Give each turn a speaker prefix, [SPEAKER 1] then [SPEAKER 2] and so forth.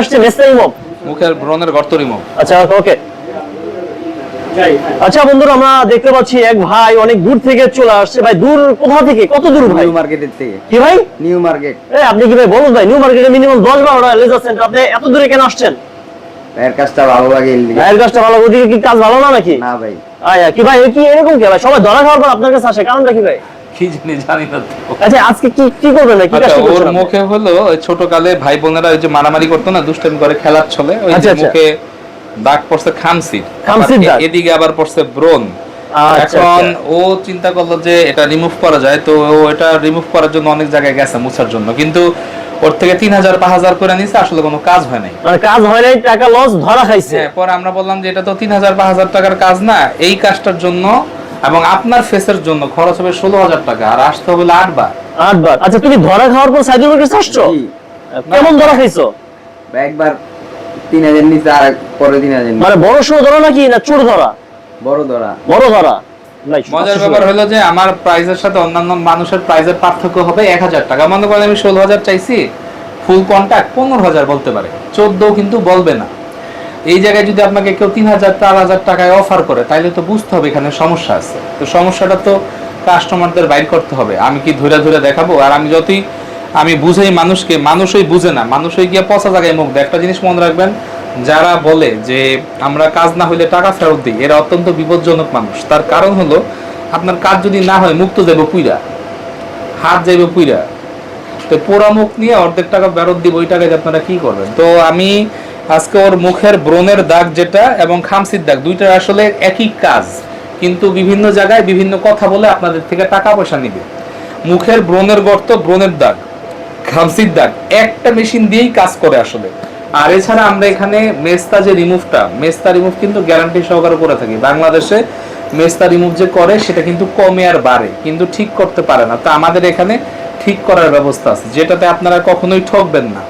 [SPEAKER 1] আসছে মেসলাই মপ
[SPEAKER 2] মুখের ব্রণের গর্ত রিমুভ।
[SPEAKER 1] আচ্ছা ওকে। আচ্ছা বন্ধুরা, আমরা দেখতে পাচ্ছি এক ভাই অনেক দূর থেকে চলে আসছে। ভাই দূর কোথা থেকে, কত দূর ভাই?
[SPEAKER 3] নিউ মার্কেটের থেকে।
[SPEAKER 1] কি ভাই?
[SPEAKER 3] New market.
[SPEAKER 1] আপনি কি ভাই বলুন ভাই, নিউ মার্কেটে মিনিমাম 10-12টা লেজার সেন্টার, আপনি এত দূরে কেন আসছেন?
[SPEAKER 3] এর কাজটা ভালো লাগে এর লিগে।
[SPEAKER 1] এর কাজটা ভালো, ওদিকে কি কাজ ভালো না নাকি?
[SPEAKER 3] না ভাই।
[SPEAKER 1] আয়া কি ভাই, কি এরকম কি ভাই, সবাই ধরা খাওয়ার পর আপনার কাছে আসে, কারণটা কি ভাই?
[SPEAKER 2] কি জানি না তো।
[SPEAKER 1] আচ্ছা আজকে কি করবেন ভাই, কি কাজ
[SPEAKER 2] আচ্ছা, ওর
[SPEAKER 1] করছেন?
[SPEAKER 2] মুখে হলো ওই ছোটকালে ভাই বোনেরা ওই যে মারামারি করতো না, দুষ্টামি করে খেলার ছলে, ওই
[SPEAKER 1] আচ্ছা,
[SPEAKER 2] যে
[SPEAKER 1] আচ্ছা।
[SPEAKER 2] মুখে দাগ পড়ছে খামসির
[SPEAKER 1] দাগ।
[SPEAKER 2] এদিকে আবার পড়ছে ব্রণ।
[SPEAKER 1] আচ্ছা,
[SPEAKER 2] এখন
[SPEAKER 1] আচ্ছা।
[SPEAKER 2] ও চিন্তা করলো যে এটা রিমুভ করা যায়, তো ও এটা রিমুভ করার জন্য অনেক জায়গায় গেছে মুছার জন্য, কিন্তু ওর থেকে 3000-5000 করে নিছে, আসলে কোনো কাজ হয় নাই।
[SPEAKER 1] মানে কাজ হয় নাই, টাকা লস, ধরা খাইছে।
[SPEAKER 2] হ্যাঁ, পরে আমরা বললাম যে এটা তো 3000-5000 টাকার কাজ না, এই কাজটার জন্য এবং আপনার ফেসের জন্য খরচ হবে 16000 টাকা, আর আসতে হবে 8 বার।
[SPEAKER 1] 8 বার? আচ্ছা তুমি ধরা খাওয়ার পর সাইদুল কাছে আসছো?
[SPEAKER 3] জি।
[SPEAKER 1] কেমন ধরা খাইছো?
[SPEAKER 3] একবার 3000 নিচে আর পরে 3000
[SPEAKER 1] মানে বড় সড়ো ধরা নাকি না ছোট ধরা?
[SPEAKER 3] বড় ধরা।
[SPEAKER 1] বড় ধরা। নাই,
[SPEAKER 2] মজার ব্যাপার হলো যে আমার প্রাইজের সাথে অন্যান্য মানুষের প্রাইজের পার্থক্য হবে 1000 টাকা। মনে করেন আমি 16000 চাইছি, ফুল কন্ট্যাক্ট 15000 বলতে পারে, 14 কিন্তু বলবে না। এই জায়গায় যদি আপনাকে কেউ 3000-4000 টাকায় অফার করে, তাইলে তো বুঝতে হবে এখানে সমস্যা আছে। তো সমস্যাটা তো কাস্টমারদের বাইর করতে হবে। আমি কি ধরে ধরে দেখাবো? আর আমি যতই আমি বুঝাই মানুষকে, মানুষই বুঝে না, মানুষই গিয়ে পচা জায়গায় মুখ দেয়। একটা জিনিস মনে রাখবেন, যারা বলে যে আমরা কাজ না হইলে টাকা ফেরত দিই, এরা অত্যন্ত বিপজ্জনক মানুষ। তার কারণ হলো, আপনার কাজ যদি না হয় মুখ তো যাবে পুইরা, হাত যাইবে পুইরা, তো পোড়া মুখ নিয়ে অর্ধেক টাকা ফেরত দিব, ওই টাকায় আপনারা কি করবেন? তো আমি আজকে ওর মুখের ব্রণের দাগ যেটা এবং খামসির দাগ, দুইটা আসলে একই কাজ, কিন্তু বিভিন্ন জায়গায় বিভিন্ন কথা বলে আপনাদের থেকে টাকা পয়সা নিবে। মুখের ব্রণের গর্ত, ব্রণের দাগ, খামসির দাগ একটা মেশিন দিয়েই কাজ করে আসলে। আর এছাড়া আমরা এখানে মেস্তা যে রিমুভটা, মেস্তা রিমুভ কিন্তু গ্যারান্টি সহকারে করে থাকি। বাংলাদেশে মেস্তা রিমুভ যে করে সেটা কিন্তু কমে আর বাড়ে, কিন্তু ঠিক করতে পারে না। তো আমাদের এখানে ঠিক করার ব্যবস্থা আছে, যেটাতে আপনারা কখনোই ঠকবেন না।